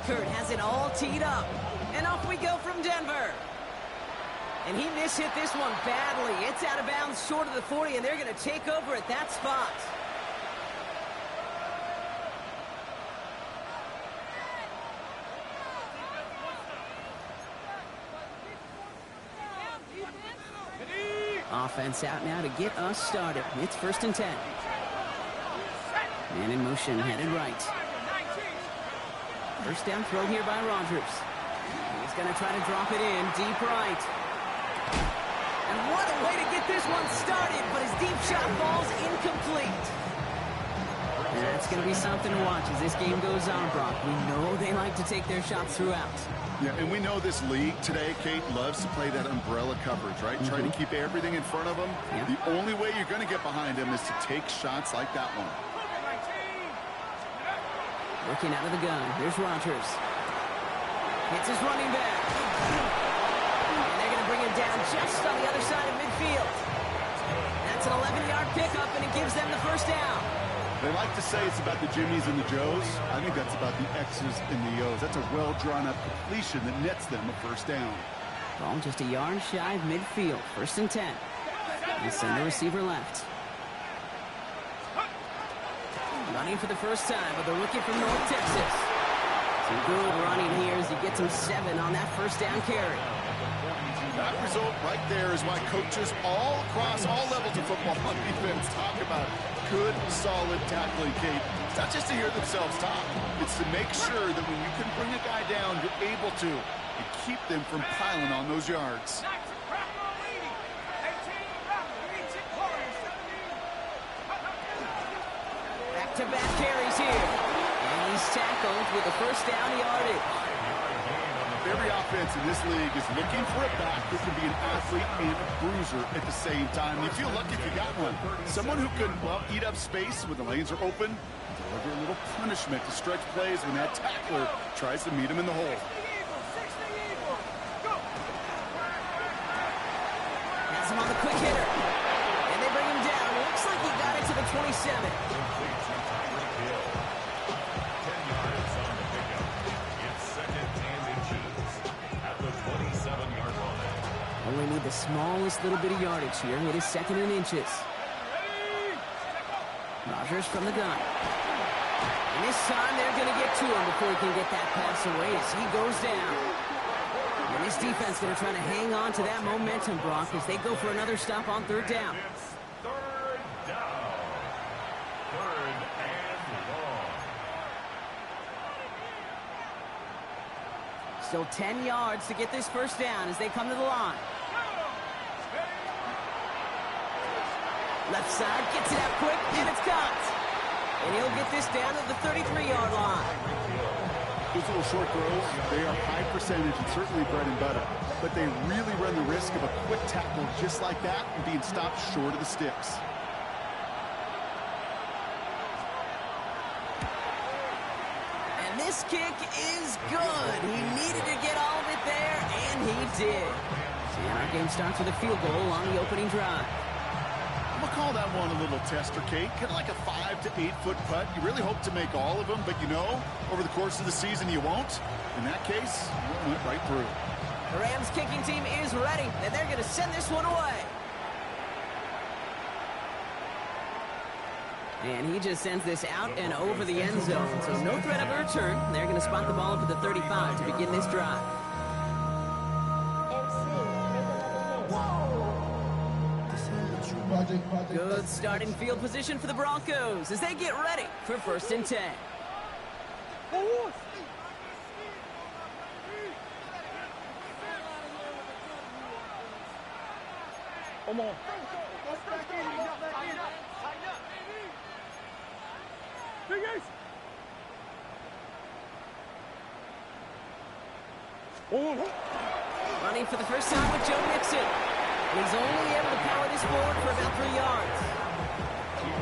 Eckert has it all teed up. And off we go from Denver. And he mishit this one badly. It's out of bounds short of the 40, and they're going to take over at that spot. Offense out now to get us started. It's 1st and 10. Man in motion, headed right. First down throw here by Rodgers. He's going to try to drop it in, deep right. And what a way to get this one started, but his deep shot falls incomplete. And that's going to be something to watch as this game goes on, Brock. We know they like to take their shots throughout. Yeah, and we know this league today, Kate, loves to play that umbrella coverage, right? Try to keep everything in front of them. Yeah. The only way you're going to get behind them is to take shots like that one. Looking out of the gun. Here's Rodgers. Hits his running back. And they're going to bring him down just on the other side of midfield. That's an 11-yard pickup, and it gives them the first down. They like to say it's about the Jimmies and the Joes. I think that's about the X's and the O's. That's a well-drawn-up completion that nets them a first down. Ball just a yard shy of midfield. 1st and 10. And send the receiver left. Running for the first time with a rookie from North Texas. Some good running here as he gets him 7 on that first down carry. That result right there is why coaches all across all levels of football on defense talk about good, solid tackling, Kate. It's not just to hear themselves talk. It's to make sure that when you can bring a guy down, you're able to and keep them from piling on those yards. Back-to-back carries here. And he's tackled with a first down yardage. Every offense in this league is looking for a back who can be an athlete and a bruiser at the same time. You feel lucky if you got one. Someone who can, well, eat up space when the lanes are open, deliver a little punishment to stretch plays when that tackler tries to meet him in the hole. Has him on the quick hitter. And they bring him down. Looks like he got it to the 27. Only need the smallest little bit of yardage here. It is 2nd and inches. Rodgers from the gun. And this time they're going to get to him before he can get that pass away as he goes down. And this defense going to try to hang on to that momentum, Brock, as they go for another stop on 3rd down. Third down. 3rd and long. Still 10 yards to get this first down as they come to the line. Left side, gets it out quick, and it's caught. And he'll get this down to the 33-yard line. Those little short throws, they are high percentage and certainly bread and butter. But they really run the risk of a quick tackle just like that and being stopped short of the sticks. And this kick is good. He needed to get all of it there, and he did. And our game starts with a field goal on the opening drive. I'm going to call that one a little tester, Kate. Kind of like a 5 to 8 foot putt. You really hope to make all of them, but you know, over the course of the season, you won't. In that case, you went right through. The Rams kicking team is ready, and they're going to send this one away. And he just sends this out and over the end zone. So no threat of a return. They're going to spot the ball up at the 35 to begin this drive. Good starting field position for the Broncos as they get ready for 1st and 10. Come on. Running for the first time with Joe Mixon. And he's only able to power this forward for about 3 yards.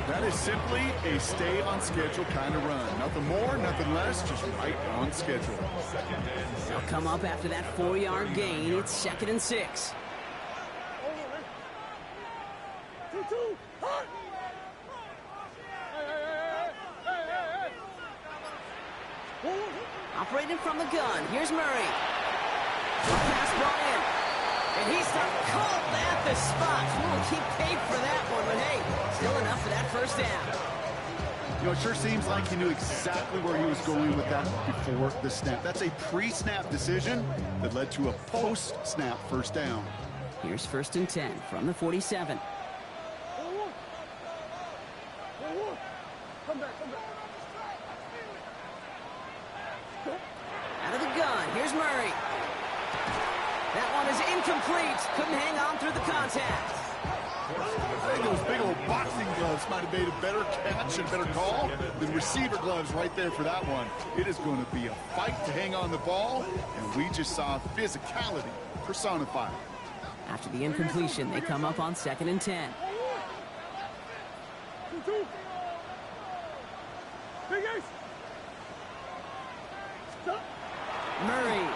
That is simply a stay on schedule kind of run. Nothing more, nothing less, just right on schedule. They'll come up after that 4-yard gain. It's 2nd and 6. operating from the gun. Here's Murray. Pass ball in. And he stopped cold at the spot. We'll keep paid for that one, but hey, still enough for that first down. You know, it sure seems like he knew exactly where he was going with that before the snap. That's a pre-snap decision that led to a post-snap first down. Here's 1st and 10 from the 47. Out of the gun, here's Murray. That one is incomplete. Couldn't hang on through the contact. I think those big old boxing gloves might have made a better catch and better call than receiver gloves right there for that one. It is going to be a fight to hang on the ball, and we just saw physicality personified. After the incompletion, they come up on 2nd and 10. Murray.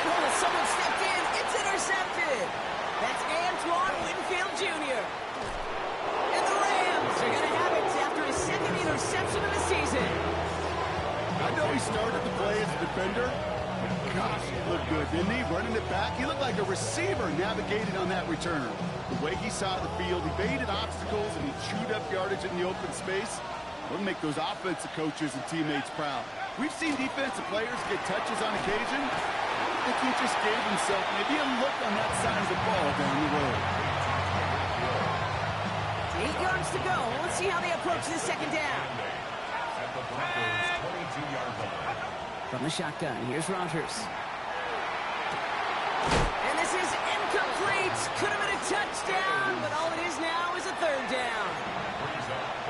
And someone stepped in. It's intercepted. That's Antoine Winfield Jr. And the Rams are going to have it after his 2nd interception of the season. I know he started the play as a defender. Gosh, he looked good, didn't he? Running it back, he looked like a receiver navigating on that return. The way he saw the field, he baited obstacles and he chewed up yardage in the open space. We'll make those offensive coaches and teammates proud. We've seen defensive players get touches on occasion. I think he just gave himself maybe a look on that side of the ball down the road. 8 yards to go. Let's see how they approach this 2nd down. At the Broncos' 22-yard line. From the shotgun, here's Rodgers. And this is incomplete. Could have been a touchdown, but all it is now is a 3rd down.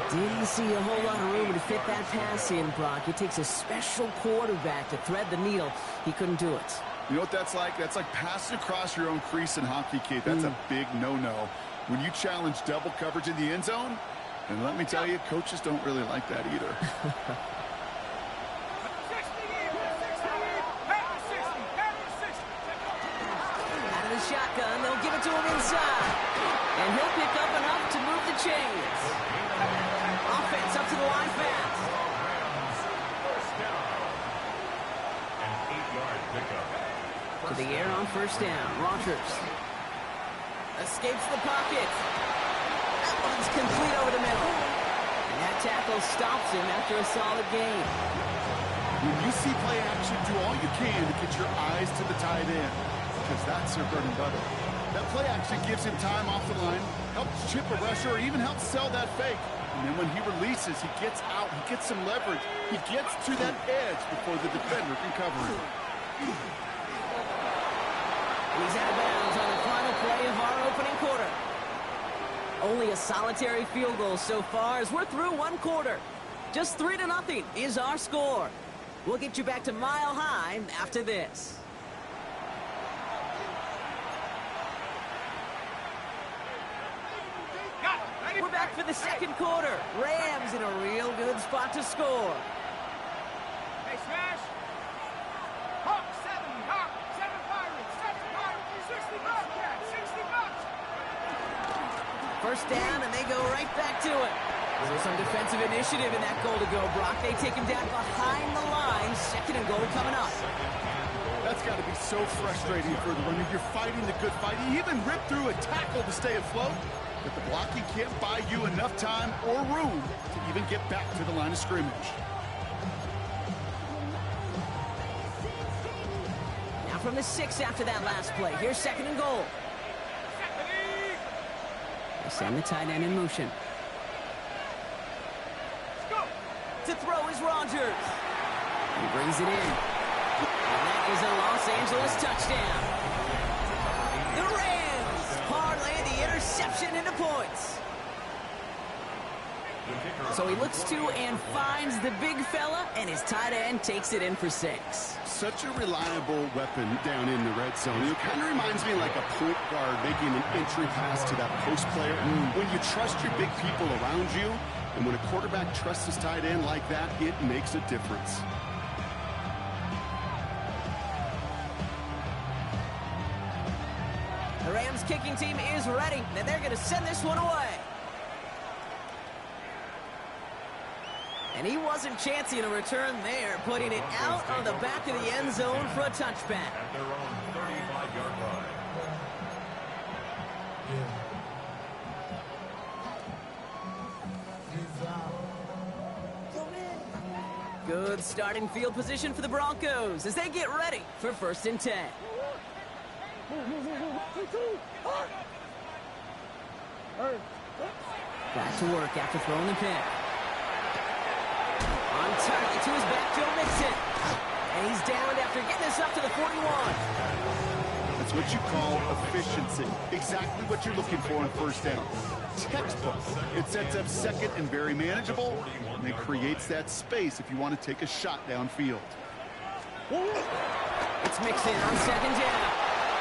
Didn't see a whole lot of room to fit that pass in, Brock. It takes a special quarterback to thread the needle. He couldn't do it. You know what that's like? That's like passing across your own crease in hockey, Kate. That's a big no-no. When you challenge double coverage in the end zone, and let me tell you, coaches don't really like that either. Out of the shotgun, they'll give it to him inside. And he'll pick up enough to move the chains. Offense up to the line fast. First down. An 8-yard pickup. To the air on 1st down. Rodgers escapes the pocket. That one's complete over the middle. And that tackle stops him after a solid gain. When you see play action, do all you can to get your eyes to the tight end, because that's their bread and butter. That play action gives him time off the line, helps chip a rusher, or even helps sell that fake. And then when he releases, he gets out, he gets some leverage. He gets to that edge before the defender can cover him. He's out of bounds on the final play of our opening quarter. Only a solitary field goal so far as we're through 1 quarter. Just 3-0 is our score. We'll get you back to Mile High after this. We're back for the 2nd quarter. Rams in a real good spot to score. Hey, Smash! Hawk 7 Pirates, 60 Bobcats, 60 bucks! First down, and they go right back to it. There's some defensive initiative in that goal to go, Brock. They take him down behind the line. 2nd and goal coming up. That's got to be so frustrating for the runner. You're fighting the good fight. You even rip through a tackle to stay afloat, but the blocking can't buy you enough time or room to even get back to the line of scrimmage. Now from the 6 after that last play. Here's 2nd and goal. They send the tight end in motion. To throw is Rodgers. He brings it in. And that is a Los Angeles touchdown. The Rams parlay the interception into points. So he looks to and finds the big fella, and his tight end takes it in for 6. Such a reliable weapon down in the red zone. It kind of reminds me like a point guard making an entry pass to that post player. When you trust your big people around you, and when a quarterback trusts his tight end like that, it makes a difference. The Rams kicking team is ready, and they're going to send this one away. And he wasn't chancing a return there, putting it out of the back of the end zone for a touchback. At their own 35-yard line. Good starting field position for the Broncos as they get ready for 1st and 10. Back to work after throwing the pick. On target to his back, Joe Mixon. And he's downed after getting this up to the 41. That's what you call efficiency. Exactly what you're looking for on 1st down. Textbook. It sets up 2nd and very manageable, and it creates that space if you want to take a shot downfield. It's Mixon on 2nd down.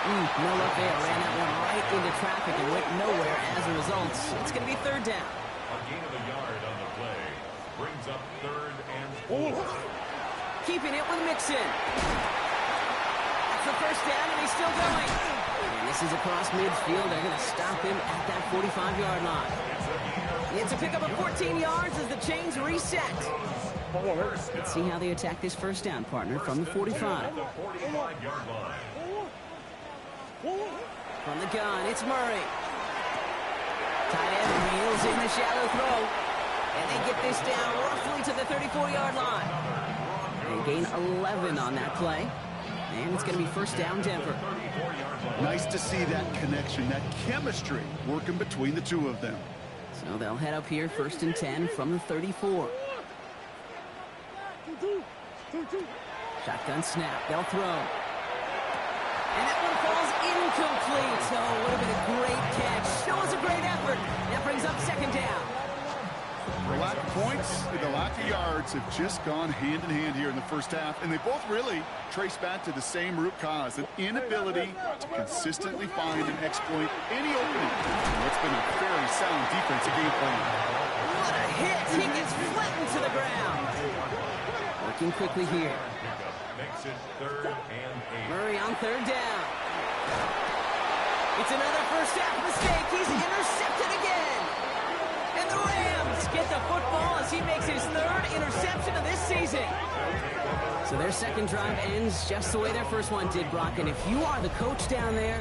No luck there. Ran that one right into traffic and went nowhere as a result. It's going to be 3rd down. A gain of a yard on the play. Brings up 3rd and 4. Keeping it with Mixon. That's the 1st down, and he's still going. And this is across midfield. They're going to stop him at that 45-yard line. It's a pickup of 14 yards as the chains reset. Let's see how they attack this 1st down, partner, from the 45. The 45-yard line. From the gun, it's Murray. Tight end wheels in the shallow throw. And they get this down roughly to the 34-yard line. They gain 11 on that play. And it's going to be 1st down, Denver. Nice to see that connection, that chemistry working between the two of them. So they'll head up here, 1st and 10 from the 34. Shotgun snap, they'll throw. And that one falls incomplete. So it would have been a great catch. Shows a great effort. That brings up 2nd down. The lack of points and the lack of yards have just gone hand in hand here in the 1st half, and they both really trace back to the same root cause, an inability to consistently find and exploit any opening. What's been a very sound defensive game plan. What a hit! He gets flattened to the ground. Working quickly here. Makes it 3rd and 8. Murray on 3rd down. It's another 1st half mistake. He's intercepted again. And the Rams get the football as he makes his 3rd interception of this season. So their 2nd drive ends just the way their 1st one did, Brock. And if you are the coach down there,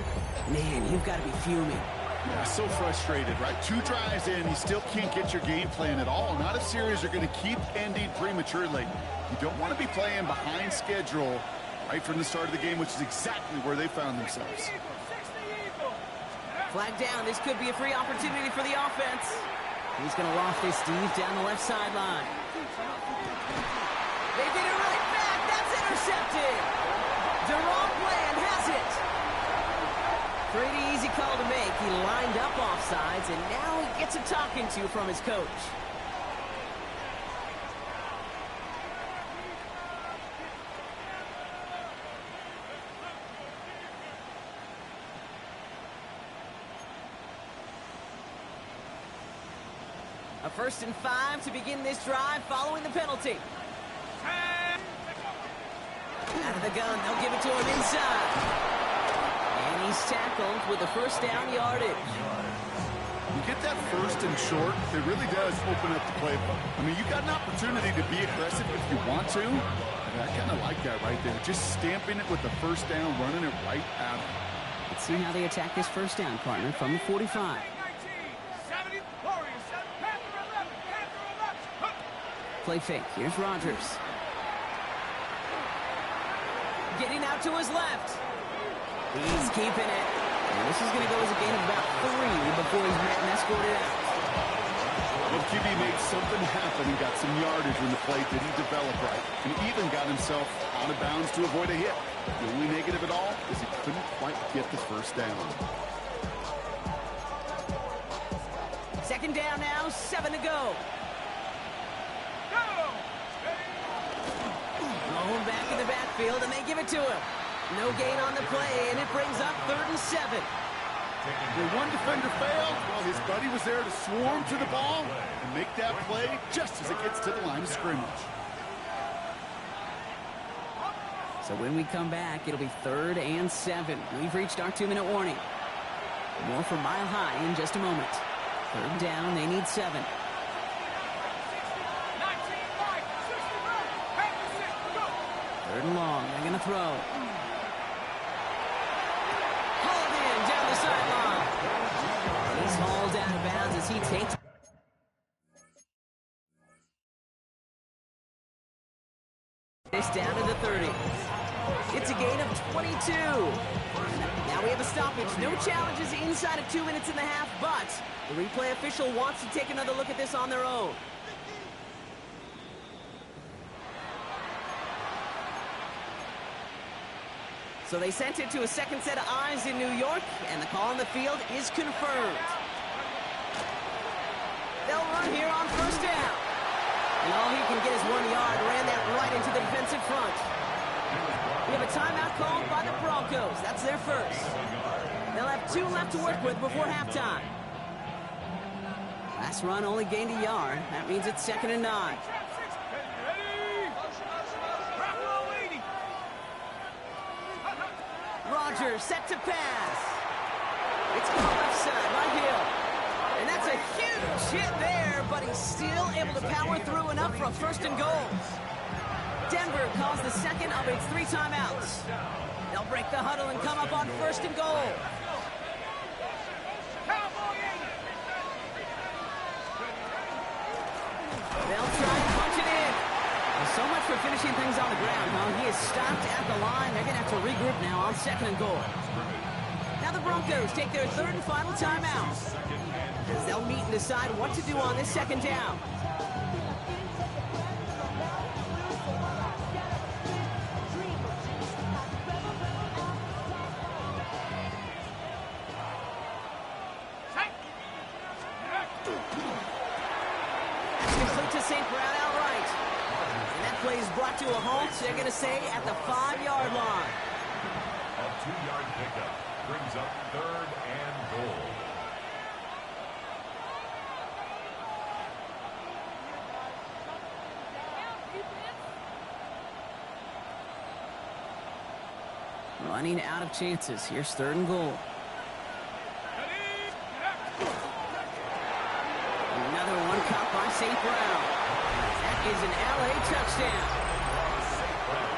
man, you've got to be fuming. Yeah, so frustrated, right? 2 drives in, you still can't get your game plan at all. Not a series you're going to keep ending prematurely. You don't want to be playing behind schedule right from the start of the game, which is exactly where they found themselves. Flag down. This could be a free opportunity for the offense. He's going to loft this Steve down the left sideline. They get it right back. That's intercepted. Deron Bland has it. Pretty easy call to make. He lined up offsides, and now he gets a talking to from his coach. A 1st and 5 to begin this drive following the penalty. Out of the gun, they'll give it to him inside. And he's tackled with the 1st down yardage. You get that 1st and short, it really does open up the playbook. I mean, you got an opportunity to be aggressive if you want to. And I kind of like that right there. Just stamping it with the 1st down, running it right at him. Let's see how they attack this 1st down, partner, from the 45. Play fake. Here's Rodgers. Getting out to his left. He's keeping it. And this is going to go as a gain of about 3 before he's met and escorted out. Well, QB made something happen and got some yardage when the play didn't develop right. And even got himself out of bounds to avoid a hit. The only negative at all is he couldn't quite get the 1st down. 2nd down now, 7 to go. Going back in the backfield, and they give it to him. No gain on the play, and it brings up 3rd and 7. When one defender failed, well, his buddy was there to swarm to the ball and make that play just as it gets to the line of scrimmage. So when we come back, it'll be 3rd and 7. We've reached our 2-minute warning. More from Mile High in just a moment. 3rd down, they need 7. 19 right. Third and long. They're going to throw. Hauled in down the sideline. He's hauled out of bounds as he takes this down to the 30. It's a gain of 22. Now we have a stoppage. No challenges inside of 2 minutes and a half, but the replay official wants to take another look at this on their own. So they sent it to a second set of eyes in New York, and the call on the field is confirmed. They'll run here on first down. And all he can get is 1 yard, ran that right into the defensive front. We have a timeout called by the Broncos. That's their first. They'll have 2 left to work with before halftime. Last run only gained a yard. That means it's 2nd and 9. Rodgers set to pass. It's caught offside by Hill. And that's a huge hit there, but he's still able to power through enough for a 1st and goal. Denver calls the second of its 3 timeouts. They'll break the huddle and come up on 1st and goal. They'll try and punch it in. Well, so much for finishing things on the ground, huh? He is stopped at the line. They're going to have to regroup now on 2nd and goal. Now the Broncos take their 3rd and final timeout, as they'll meet and decide what to do on this 2nd down. Complete to St. Brown outright. And that play is brought to a halt, they're going to say, at the 5-yard line. A 2-yard pickup brings up 3rd and goal. Running out of chances. Here's 3rd and goal. Another one caught by St. Brown. That is an LA touchdown.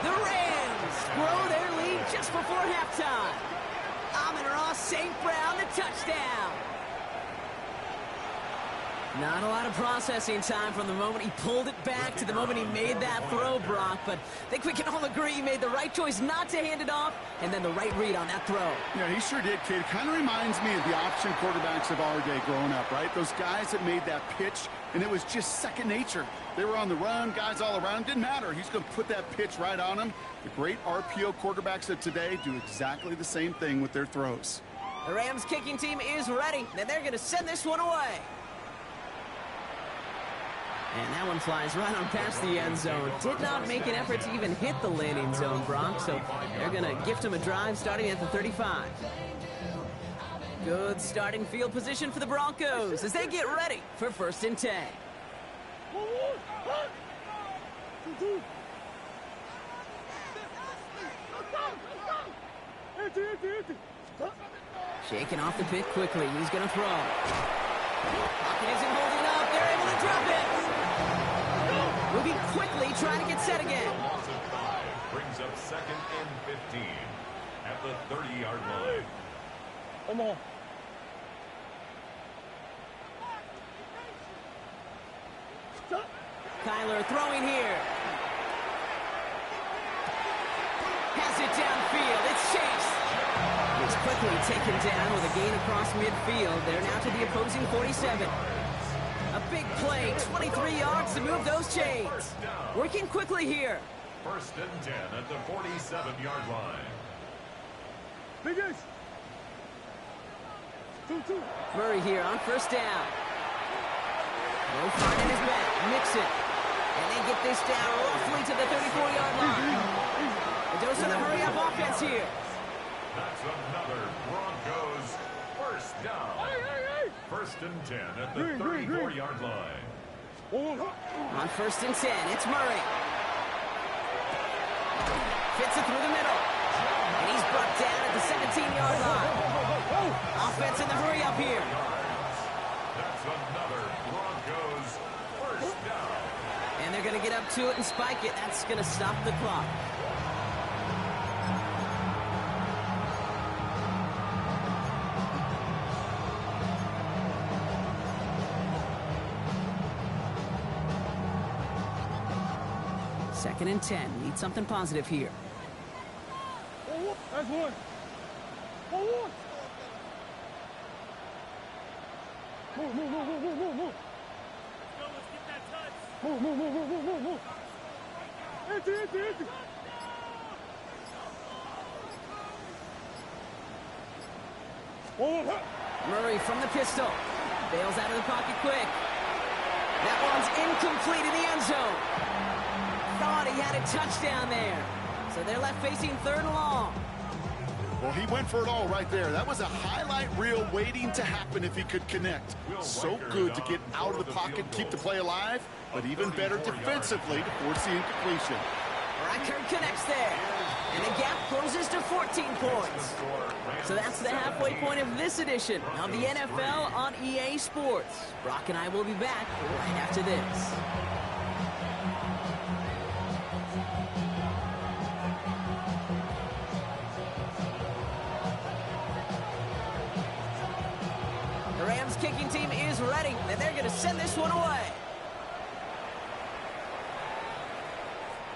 The Rams grow their lead just before halftime. Amon-Ra St. Brown, the touchdown. Not a lot of processing time from the moment he pulled it back to the moment he made that throw, Brock. But I think we can all agree he made the right choice not to hand it off, and then the right read on that throw. Yeah, he sure did, kid. It kind of reminds me of the option quarterbacks of our day growing up, right? Those guys that made that pitch, and it was just second nature. They were on the run, guys all around. Didn't matter. He's going to put that pitch right on him. The great RPO quarterbacks of today do exactly the same thing with their throws. The Rams kicking team is ready, and they're going to send this one away. And that one flies right on past the end zone. Did not make an effort to even hit the landing zone, Brock, so they're going to gift him a drive starting at the 35. Good starting field position for the Broncos as they get ready for 1st and 10. Shaking off the pick quickly. He's going to throw. Pocket isn't holding up. They're able to drop it. Moving quickly, trying to get set again. Loss of 5 brings up 2nd and 15 at the 30-yard line. Come on. Kyler throwing here. Has it downfield. It's Chase. He's quickly taken down with a gain across midfield. They're now to the opposing 47. A big play, 23 yards to move those chains. Working quickly here. 1st and 10 at the 47-yard line. Biggest. 2-2. Murray here on 1st down. No fun in his back. Mixon. And they get this down roughly to the 34-yard line. A dose of the hurry-up offense here. That's another Broncos 1st down. 1st and 10 at the 34-yard line. On 1st and 10, it's Murray. Fits it through the middle. And he's brought down at the 17-yard line. Offense in the hurry-up here. That's another Broncos 1st down. And they're going to get up to it and spike it. That's going to stop the clock. 2nd and 10. Need something positive here. That's one. Forward. Move, move, move, move, move, move, move. Let's get that touch. Move, move, move, move, move, move, move. Empty, empty, empty. Murray from the pistol. Bails out of the pocket quick. That one's incomplete in the end zone. Thought he had a touchdown there. So they're left facing 3rd and long. Well, he went for it all right there. That was a highlight reel waiting to happen if he could connect. So good to get out of the pocket, keep the play alive, but even better defensively to force the incompletion. Reichard connects there. And the gap closes to 14 points. So that's the halfway point of this edition of the NFL on EA Sports. Brock and I will be back right after this. The Rams kicking team is ready, and they're going to send this one away.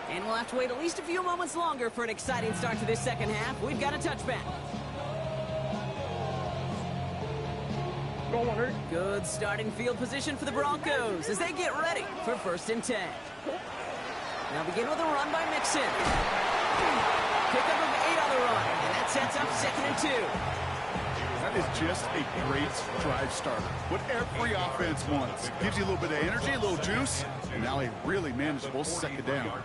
And we'll have to wait at least a few moments longer for an exciting start to this second half. We've got a touchback. Go on, Eric. Good starting field position for the Broncos as they get ready for 1st and 10. Now begin with a run by Mixon. Pickup of 8 on the run, and that sets up 2nd and 2. That is just a great drive starter. What every offense wants. Gives you a little bit of energy, a little juice, and now a really manageable 2nd down.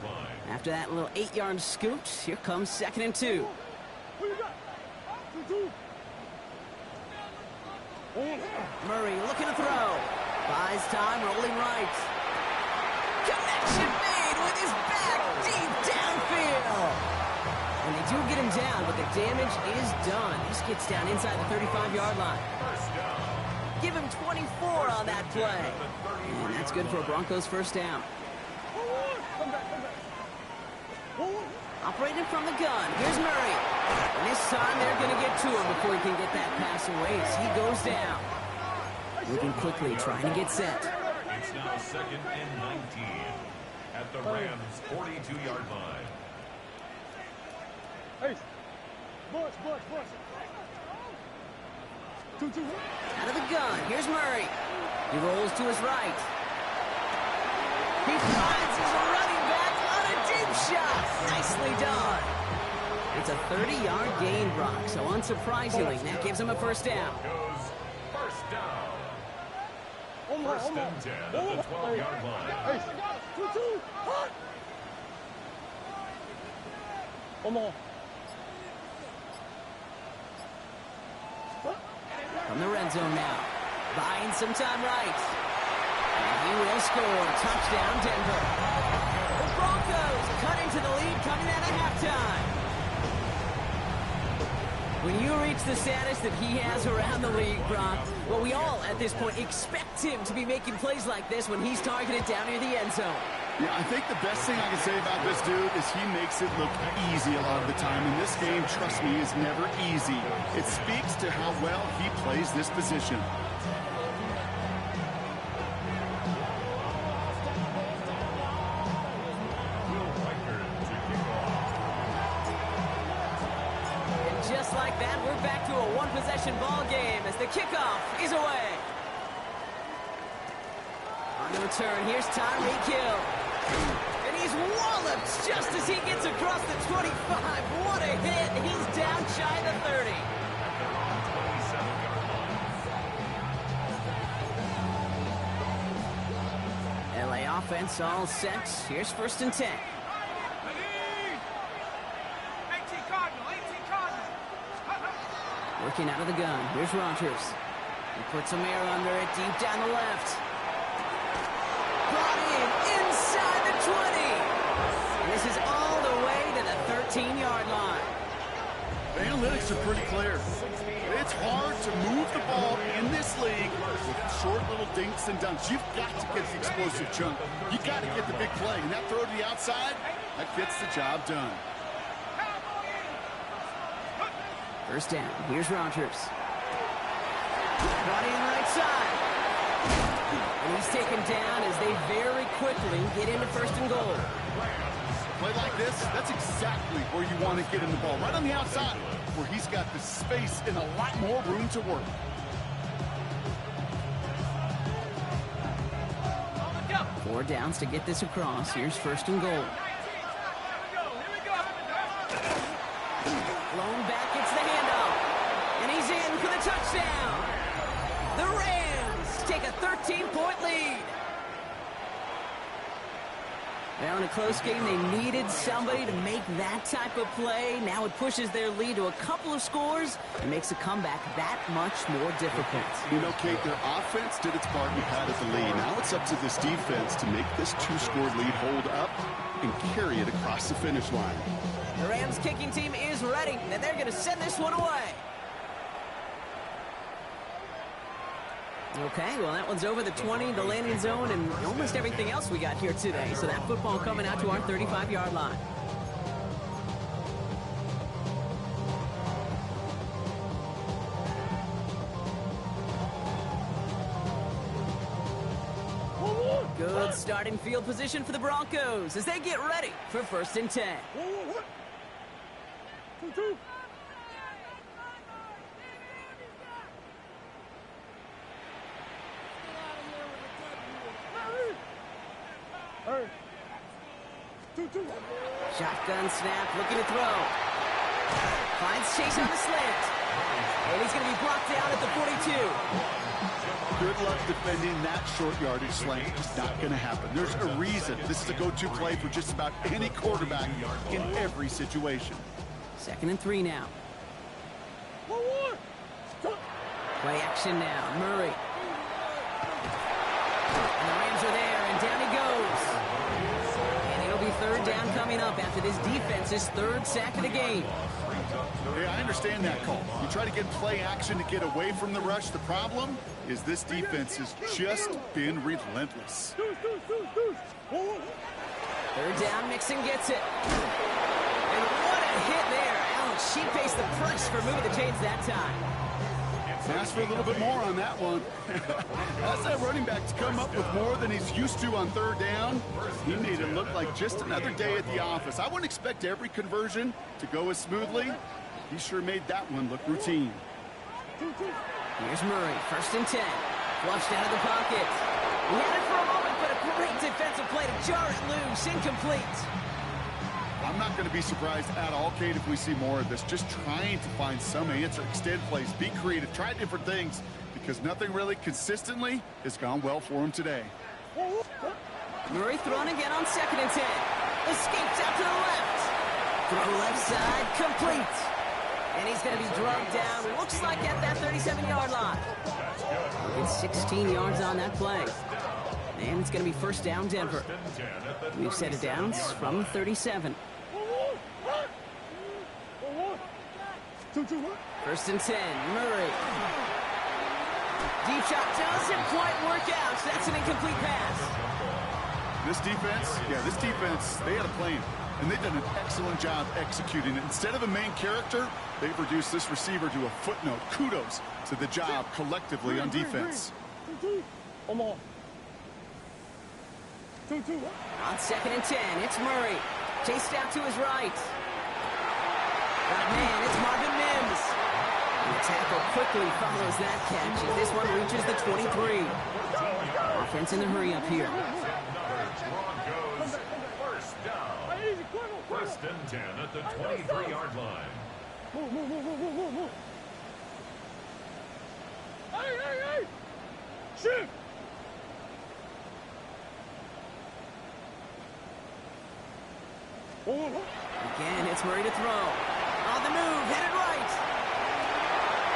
After that little 8-yard scoot, here comes 2nd and 2. What you got? 2-2. Murray looking to throw. Buys time, rolling right. Connection made with his back deep downfield. And they do get him down, but the damage is done. This gets down inside the 35-yard line. Give him 24 on that play. And that's good for a Broncos 1st down. Come back, come back. Operating from the gun. Here's Murray. And this time they're going to get to him before he can get that pass away as he goes down. Moving quickly, trying to get set. It's now 2nd and 19 at the Rams' 42-yard line. Hey, bush. 2-2. Out of the gun. Here's Murray. He rolls to his right. He finds his running back on a deep shot. Nicely done. It's a 30-yard gain, Brock. So unsurprisingly, that gives him a 1st down. Goes 1st down. 1st and 10 at the 12-yard line. Hey, 2-2. Hot. Come on. From the red zone now. Buying some time right. And he will score. Touchdown, Denver. The Broncos cut into the lead coming out of halftime. When you reach the status that he has around the league, Brock, well, we all at this point expect him to be making plays like this when he's targeted down near the end zone. Yeah, I think the best thing I can say about this dude is he makes it look easy a lot of the time. And this game, trust me, is never easy. It speaks to how well he plays this position. And just like that, we're back to a one-possession ball game as the kickoff is away. On the return, here's Tyreek Hill. And he's walloped just as he gets across the 25. What a hit. He's down shy of the 30. LA offense all set. Here's 1st and 10. 18 Cardinal. Working out of the gun. Here's Rodgers. He puts some air under it deep down the left. Brought in inside the 20. And this is all the way to the 13-yard line. The analytics are pretty clear. It's hard to move the ball in this league with short little dinks and dunks. You've got to get the explosive chunk. You've got to get the big play. And that throw to the outside, that gets the job done. 1st down. Here's Rodgers. Brought in right side. And he's taken down as they very quickly get into 1st and goal. play like this, that's exactly where you want to get him the ball. Right on the outside, where he's got the space and a lot more room to work. Four downs to get this across. Here's first and goal. Blown back, gets the handoff. And he's in for the touchdown. The Rams take a 13-point lead. Now in a close game, they needed somebody to make that type of play. Now it pushes their lead to a couple of scores and makes the comeback that much more difficult. You know, Kate, their offense did its part and padded the lead. Now it's up to this defense to make this two-score lead hold up and carry it across the finish line. The Rams kicking team is ready, and they're going to send this one away. Okay, well, that one's over the 20, the landing zone, and almost everything else we got here today. So that football coming out to our 35-yard line. Good starting field position for the Broncos as they get ready for first and 10. 2-2. Hey. 2-2. Shotgun snap, looking to throw. Finds Chase on the slant. And he's going to be brought down at the 42. Good luck defending that short yardage slant. Just not going to happen. There's a reason this is a go-to play for just about any quarterback in every situation. 2nd and 3 now. Play action now. Murray. And the Rams are there, and down he goes. And it'll be 3rd down coming up after this defense's 3rd sack of the game. Hey, I understand that call. You try to get play action to get away from the rush. The problem is this defense has just been relentless. 3rd down, Mixon gets it. And what a hit there. Ouch, she pays the price for moving the chains that time. Ask for a little bit more on that one. That's that running back to come up with more than he's used to on 3rd down. He made it look like just another day at the office. I wouldn't expect every conversion to go as smoothly. He sure made that one look routine. Here's Murray, 1st and 10. Flushed out of the pocket. He had it for a moment, but a great defensive play to jar it loose. Incomplete. I'm not going to be surprised at all, Kate, if we see more of this. Just trying to find some answer, extend plays, be creative, try different things, because nothing really consistently has gone well for him today. Murray thrown again on 2nd and 10. Escapes out to the left. Throw left side, complete. And he's going to be drugged down, looks like at that 37-yard line. It's 16 yards on that play. And it's going to be 1st down, Denver. We've set it down from the 37. 1st and 10, Murray. Deep shot doesn't quite work out. So that's an incomplete pass. This defense, they had a plan. And they've done an excellent job executing it. Instead of a main character, they've reduced this receiver to a footnote. Kudos to the job collectively on defense. On 2nd and 10, it's Murray. Chased out to his right. But man, it's Marvin Mims. And the tackle quickly follows that catch as this one reaches the 23. Offense in the hurry up here. Broncos, 1st down. 1st and 10 at the 23-yard line. Move. Hey. Shift. Again, it's Murray to throw. On the move, headed right.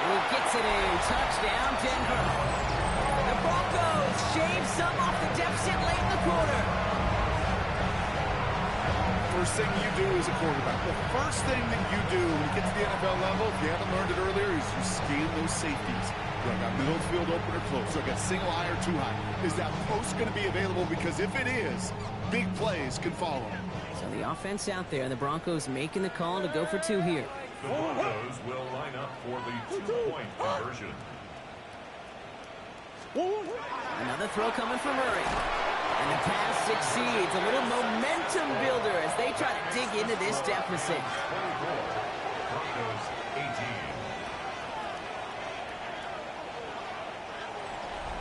He gets it in. Touchdown, Denver. The Broncos shave some off the deficit late in the quarter. First thing you do as a quarterback, the first thing that you do when you get to the NFL level, if you haven't learned it earlier, is you scan those safeties. Do I got middle field open or close? Do I got single high or too high? Is that post going to be available? Because if it is, big plays can follow. So the offense out there, the Broncos making the call to go for 2 here. The Broncos will line up for the 2-point conversion. Another throw coming from Murray. And the pass succeeds. A little momentum builder as they try to dig into this deficit. 24. Broncos 18.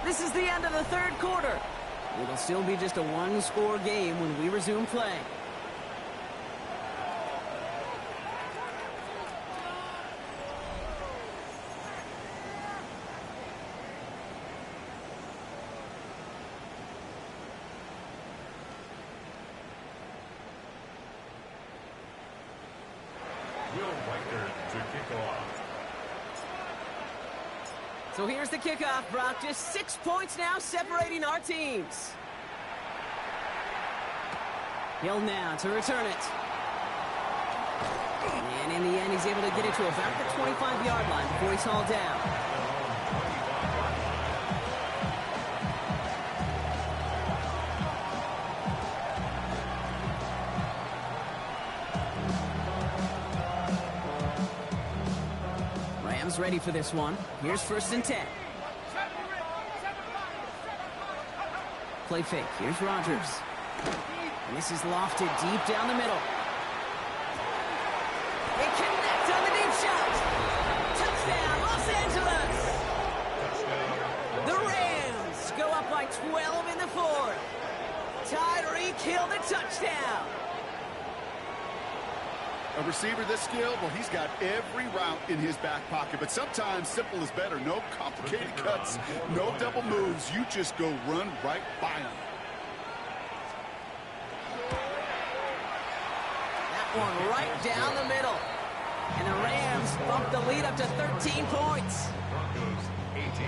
This is the end of the third quarter. It'll still be just a one-score game when we resume play. Will Reichert to kick off. So here's the kickoff, Brock. Just 6 points now separating our teams. Hill now to return it. And in the end, he's able to get it to about the 25-yard line before he's hauled down. Rams ready for this one. Here's 1st and 10. Play fake. Here's Rodgers. And this is lofted deep down the middle. They connect on the deep shot. Touchdown, Los Angeles. The Rams go up by 12 in the fourth. Tyreek Hill the touchdown. A receiver this skilled, well, he's got every route in his back pocket. But sometimes simple is better. No complicated cuts, no double moves. You just go run right by him. That one right down the middle. And the Rams bump the lead up to 13 points. Broncos 18.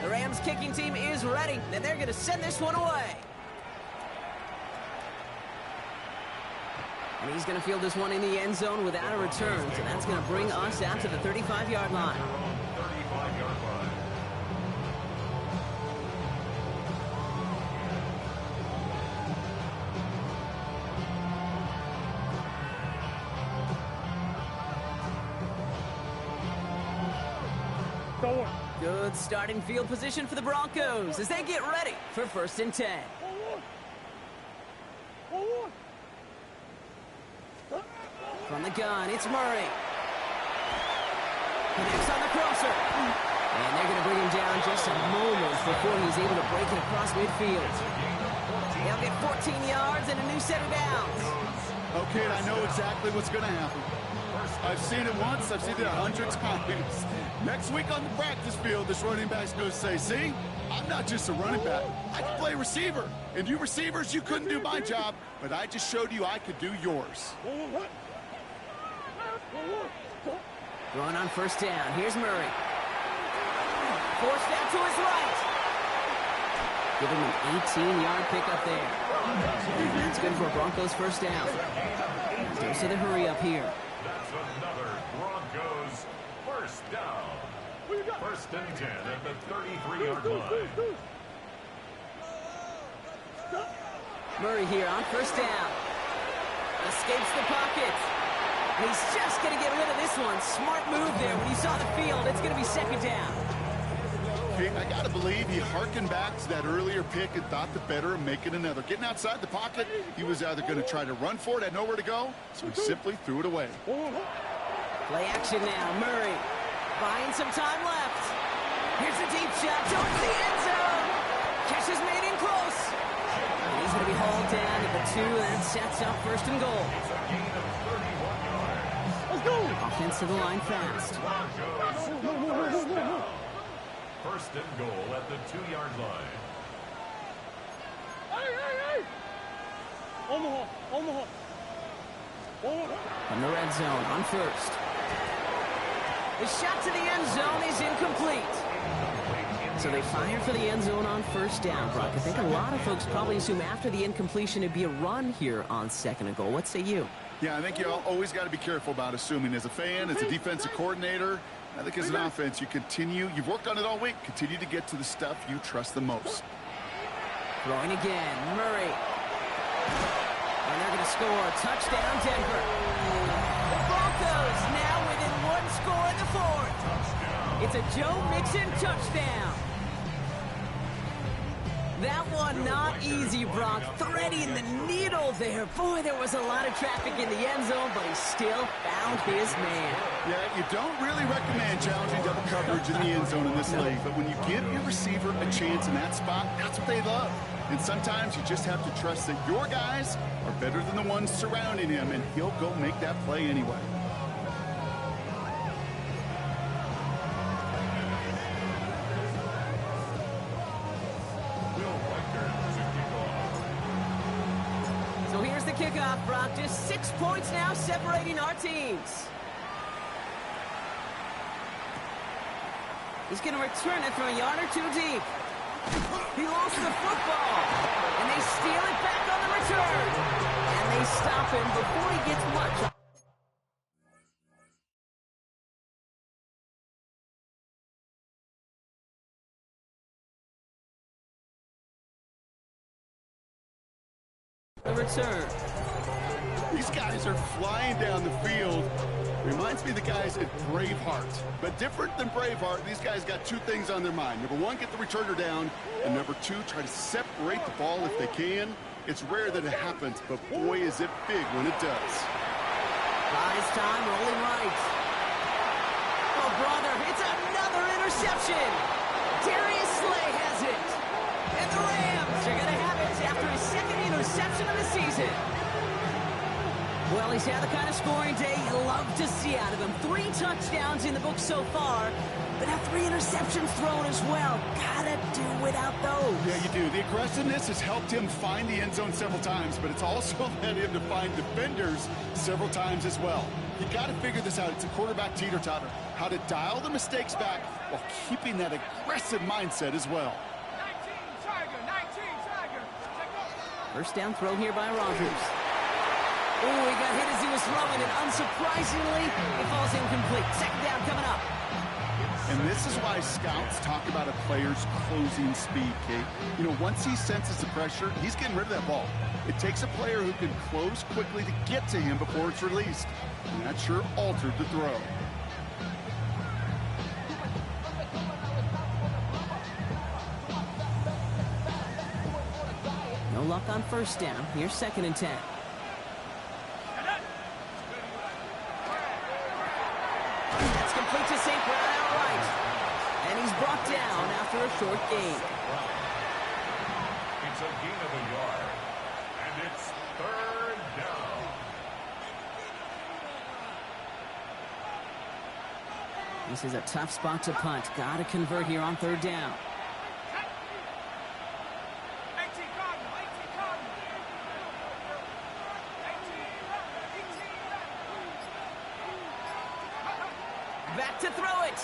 The Rams kicking team is ready, and they're going to send this one away. And he's going to field this one in the end zone without a return, so that's going to bring us out to the 35-yard line. 35-yard line. Forward. Good starting field position for the Broncos as they get ready for 1st and 10. Forward. Forward. From the gun, it's Murray. Connects on the crosser. And they're going to bring him down just a moment before he's able to break it across midfield. They'll get 14 yards and a new set of downs. Okay, I know exactly what's going to happen. I've seen it once. I've seen it 100 times. Next week on the practice field, this running back's going to say, see, I'm not just a running back. I can play receiver. And you receivers, you couldn't do my job, but I just showed you I could do yours. Throwing on 1st down. Here's Murray. Forced out to his right. Give him an 18-yard pickup there. That's good for a Broncos 1st down. Dose of the hurry up here. That's another Broncos 1st down. 1st and 10 at the 33-yard line. Murray here on 1st down. Escapes the pocket. And he's just going to get rid of this one. Smart move there when he saw the field. It's going to be 2nd down. King, I got to believe he hearkened back to that earlier pick and thought the better of making another. Getting outside the pocket, he was either going to try to run for it, had nowhere to go, so he simply threw it away. Play action now. Murray buying some time left. Here's a deep shot towards the end zone. Catch is made in close. And he's going to be hauled down at the 2, and that sets up 1st and goal. It's a gain of 31 yards. Let's go. Offense to the line fast. Broncos 1st down. 1st and goal at the 2-yard line. Hey. Omaha. Forward. From the red zone on 1st. The shot to the end zone is incomplete. So they fire for the end zone on 1st down, Brock. I think a lot of folks probably assume after the incompletion it'd be a run here on 2nd and goal. What say you? Yeah, I think you always got to be careful about assuming. As a fan, as a defensive coordinator, I think as an offense, you've worked on it all week, continue to get to the stuff you trust the most. Throwing again, Murray. And they're going to score. Touchdown, Denver. The Broncos now within one score in the fourth. It's a Joe Mixon touchdown. That one not easy, Brock. Threading the needle there. Boy, there was a lot of traffic in the end zone, but he still found his man. Yeah, you don't really recommend challenging double coverage in the end zone in this league, but when you give your receiver a chance in that spot, that's what they love. And sometimes you just have to trust that your guys are better than the ones surrounding him, and he'll go make that play anyway. So here's the kickoff, Brock. Just 6 points now separating our teams. He's going to return it from a yard or two deep. He lost the football. And they steal it back on the return. And they stop him before he gets much. The return. These guys are flying down the field. Reminds me of the guys at Braveheart. But different than Braveheart, these guys got two things on their mind. Number one, get the returner down. And number two, try to separate the ball if they can. It's rare that it happens, but boy, is it big when it does. Buys time, rolling right. Oh, brother, it's another interception. Darius Slay has it. And the Rams are going to have it after his second interception of the season. Well, he's had the kind of scoring day you love to see out of him. 3 touchdowns in the book so far, but now 3 interceptions thrown as well. Gotta do without those. Yeah, you do. The aggressiveness has helped him find the end zone several times, but it's also led him to find defenders several times as well. You got to figure this out. It's a quarterback teeter-totter. How to dial the mistakes back while keeping that aggressive mindset as well. 19 Tiger. First down throw here by Rodgers. Oh, he got hit as he was throwing it. Unsurprisingly, it falls incomplete. Second down coming up. And this is why scouts talk about a player's closing speed, Kate. You know, once he senses the pressure, he's getting rid of that ball. It takes a player who can close quickly to get to him before it's released. And that sure altered the throw. No luck on first down. Here's 2nd and 10. That's complete to St. Brown outright. And he's brought down after a short gain. It's a gain of a yard. And it's 3rd down. This is a tough spot to punt. Got to convert here on 3rd down. Back to throw it.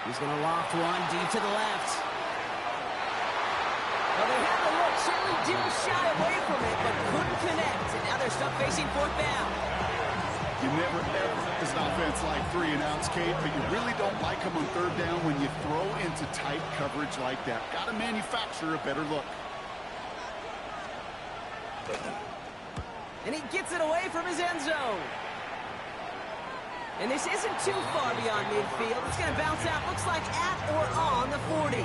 He's going to loft one deep to the left. Well, they had the look. Certainly didn't shy away from it, but couldn't connect. And now they're stuck facing 4th down. You never, ever, as an offense, like 3 and outs, Kate, but you really don't like them on 3rd down when you throw into tight coverage like that. Got to manufacture a better look. And he gets it away from his end zone. And this isn't too far beyond midfield. It's going to bounce out, looks like at or on the 40.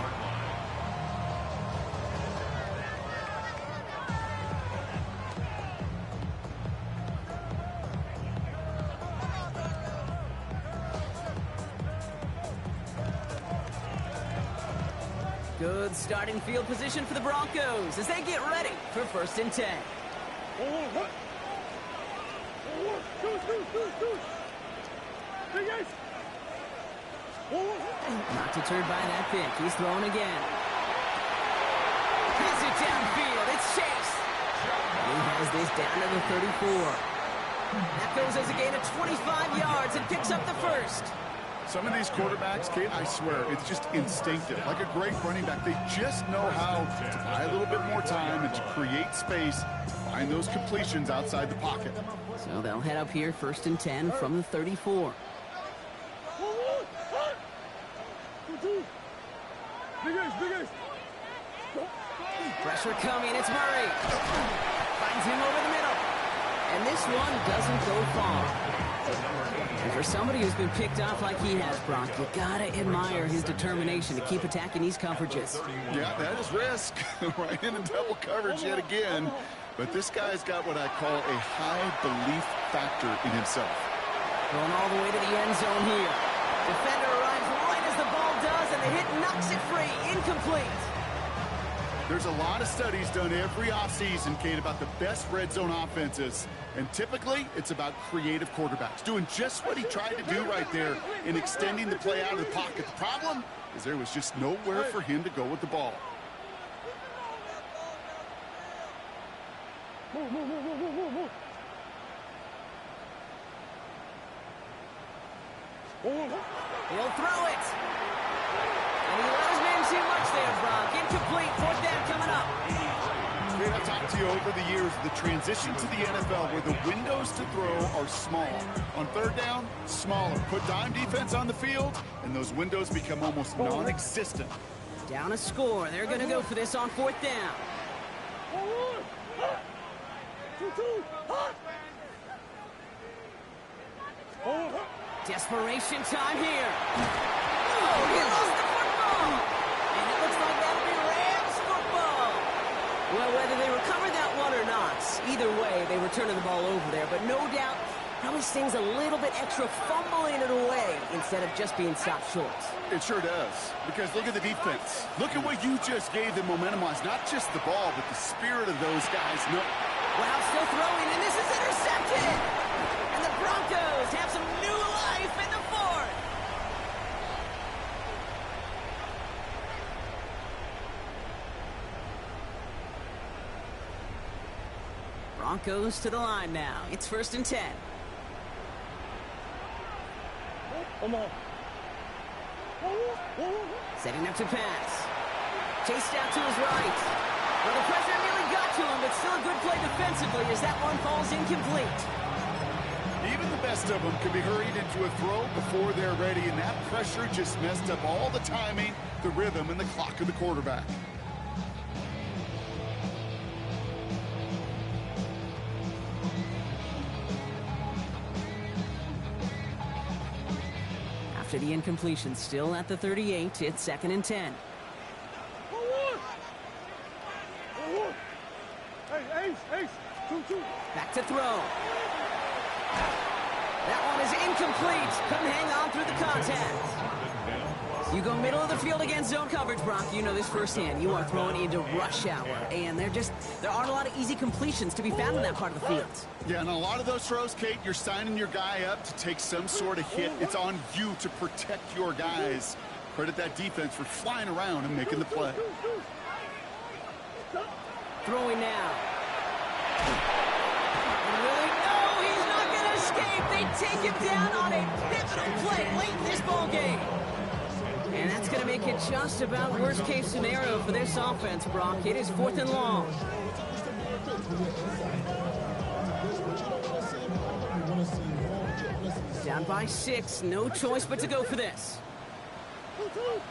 Good starting field position for the Broncos as they get ready for 1st and 10. Not deterred by that pick. He's throwing again. Has it downfield. It's Chase. He has this down to the 34. That goes as a gain of 25 yards and picks up the 1st. Some of these quarterbacks, Kate, I swear, it's just instinctive. Like a great running back, they just know how to buy a little bit more time and to create space, find those completions outside the pocket. So they'll head up here 1st and 10 from the 34. Pressure coming, it's Murray. Finds him over the middle. And this one doesn't go far. And for somebody who's been picked off like he has, Brock, you gotta admire his determination to keep attacking these coverages. Yeah, that is risk. Right into double coverage yet again. But this guy's got what I call a high belief factor in himself. Going all the way to the end zone here. Defender arrives right as the ball does, and the hit knocks it free. Incomplete. There's a lot of studies done every offseason, Kate, about the best red zone offenses. And typically, it's about creative quarterbacks, doing just what he tried to do right there in extending the play out of the pocket. The problem is there was just nowhere for him to go with the ball. Move, move, move, move, move, move, move. He'll throw it. And he let his man too much there, Brock. Incomplete. Fourth down coming up. Kate, I've talked to you over the years, the transition to the NFL where the windows to throw are small. On third down, smaller. Put dime defense on the field, and those windows become almost non-existent. Down a score. They're going to go for this on fourth down. Desperation time here. Oh, he lost the football. And it looks like that'll be Rams football. Well, whether they recover that one or not, either way, they were turning the ball over there. But no doubt, probably stings a little bit extra fumbling it away instead of just being stopped short. It sure does. Because look at the defense. Look at what you just gave them momentum-wise. Not just the ball, but the spirit of those guys. No. Wow, still throwing, and this is intercepted. And the Broncos have some new life in the fourth. Broncos to the line now. It's 1st and 10. Come on. Setting up to pass. Chased out to his right. Well, the pressure nearly got to him, but still a good play defensively as that one falls incomplete. Even the best of them can be hurried into a throw before they're ready, and that pressure just messed up all the timing, the rhythm, and the clock of the quarterback. After the incompletion, still at the 38, it's 2nd and 10. Hey, Ace, 2-2. Back to throw. That one is incomplete. Couldn't hang on through the contact. You go middle of the field against zone coverage, Brock. You know this firsthand. You are throwing into rush hour. And there aren't a lot of easy completions to be found in that part of the field. Yeah, and a lot of those throws, Kate, you're signing your guy up to take some sort of hit. It's on you to protect your guys. Credit that defense for flying around and making the play. Throwing now. And really, no, he's not going to escape. They take him down on a pivotal play late in this ball game. And that's going to make it just about worst-case scenario for this offense, Brock. It is 4th and long. Down by 6. No choice but to go for this. 2-2.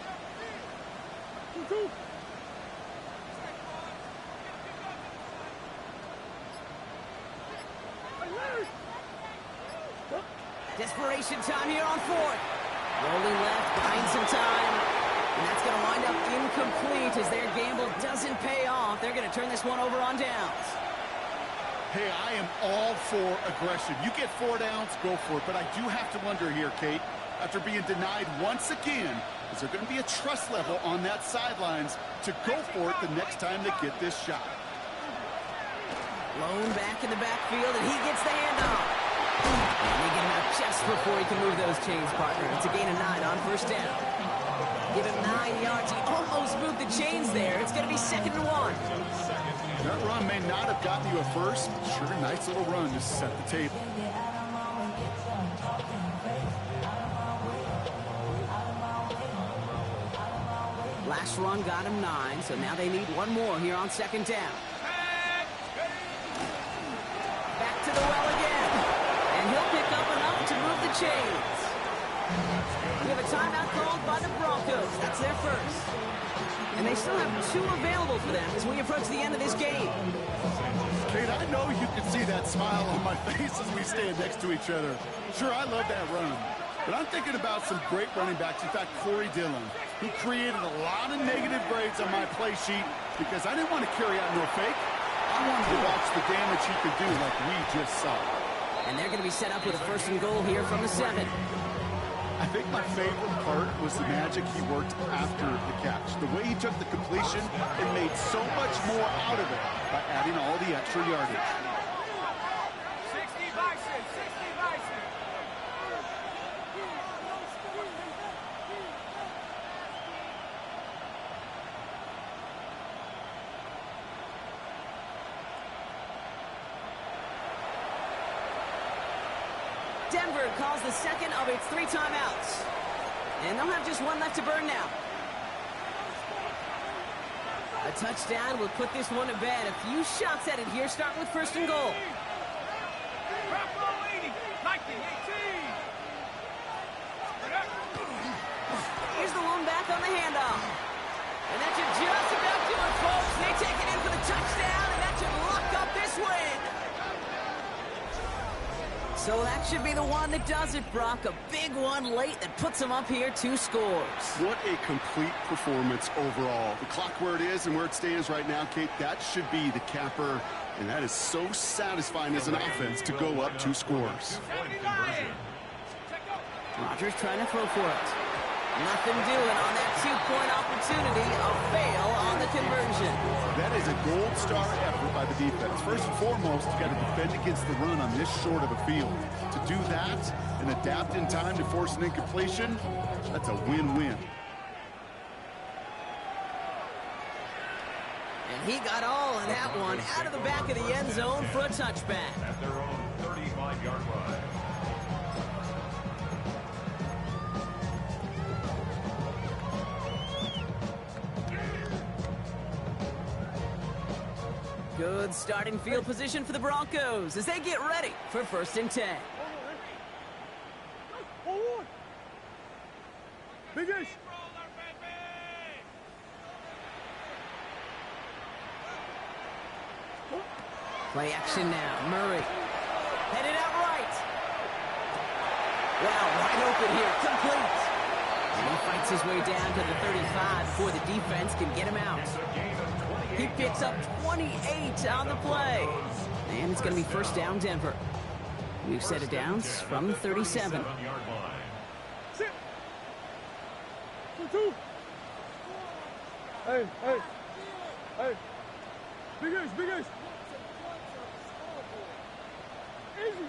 Desperation time here on 4th. Rolling left, buying some time. And that's going to wind up incomplete as their gamble doesn't pay off. They're going to turn this one over on downs. Hey, I am all for aggression. You get 4 downs, go for it. But I do have to wonder here, Kate, after being denied once again, is there going to be a trust level on that sidelines to go for it the next time they get this shot? Lone back in the backfield, and he gets the handoff. And they get him out just before he can move those chains, partner. It's a gain of 9 on 1st down. Give him 9 yards. He almost moved the chains there. It's going to be 2nd and 1. That run may not have gotten you a first. Sure, nice little run to set the table. Last run got him 9, so now they need one more here on 2nd down. Back to the well again. And he'll pick up enough to move the chains. We have a timeout called by the Broncos. That's their first. And they still have 2 available for them as we approach the end of this game. Kate, I know you can see that smile on my face as we stand next to each other. Sure, I love that run. But I'm thinking about some great running backs. In fact, Corey Dillon. He created a lot of negative grades on my play sheet because I didn't want to carry out no fake. I wanted to watch the damage he could do like we just saw. And they're going to be set up with a 1st and goal here from the 7. I think my favorite part was the magic he worked after the catch. The way he took the completion and made so much more out of it by adding all the extra yardage. 60 Bison, 60 Bison. Denver calls the 2nd of its 3 timeouts. And they'll have just 1 left to burn now. A touchdown will put this one to bed. A few shots at it here, starting with 1st and goal. Bravo 80, 19, 18. Here's the one back on the handoff. And that should just about do it, folks. They take it in for the touchdown, and that should lock up this win. So that should be the one that does it, Brock. A big one late that puts them up here 2 scores. What a complete performance overall. The clock where it is and where it stands right now, Kate, that should be the capper. And that is so satisfying as an offense to go up 2 scores. Rodgers trying to throw for it. Nothing doing on that 2-point opportunity. A fail on the conversion. That is a gold star effort by the defense. First and foremost, you got to defend against the run on this short of a field. To do that and adapt in time to force an incompletion, that's a win-win. And he got all of that one out of the back of the end zone for a touchback. At their own 35-yard line. Good starting field position for the Broncos as they get ready for 1st and 10. Forward. Biggest. Play action now. Murray. Headed out right. Wow, wide open here. Complete. And he fights his way down to the 35 before the defense can get him out. He picks up 28 on the play. And it's going to be 1st down, Denver. We've set it down from the 37. Sit. 2. Hey. Biggest. Easy.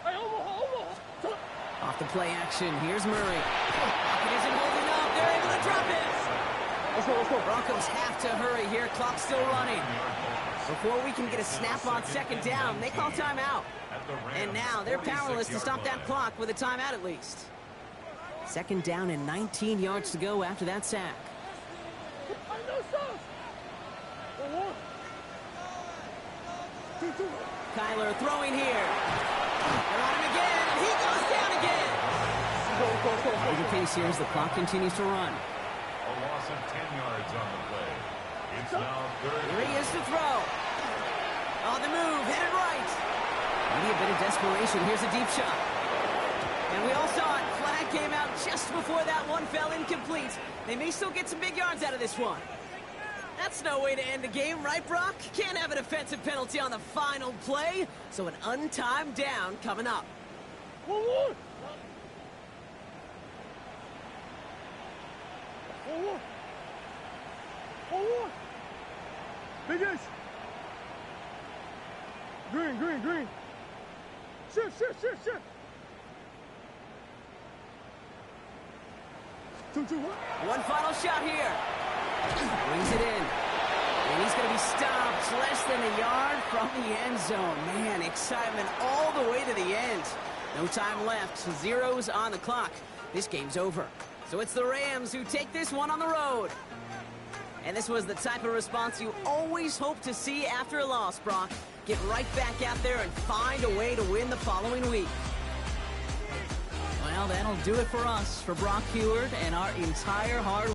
Hey, over. Off the play action, here's Murray. Pocket isn't holding up. They're able to drop it. Let's go. Broncos have to hurry here. Clock's still running. Before we can get a snap on 2nd down, they call timeout. And now they're powerless to stop that clock with a timeout at least. 2nd down and 19 yards to go after that sack. Kyler throwing here. They're on him again, and he goes down again. Hold the pace here as the clock continues to run. A loss of 10 yards on the play. It's now 3rd. Here he is to throw. On the move, headed right. Maybe a bit of desperation. Here's a deep shot. And we all saw it. Flag came out just before that one fell incomplete. They may still get some big yards out of this one. That's no way to end the game, right, Brock? Can't have a defensive penalty on the final play. So an untimed down coming up. Forward. Biggest. Green. Shift. Two. One final shot here. Brings it in. And he's going to be stopped less than a yard from the end zone. Man, excitement all the way to the end. No time left. 0's on the clock. This game's over. So it's the Rams who take this one on the road. And this was the type of response you always hope to see after a loss, Brock. Get right back out there and find a way to win the following week. Well, Well, that'll do it for us, for Brock Huard and our entire hard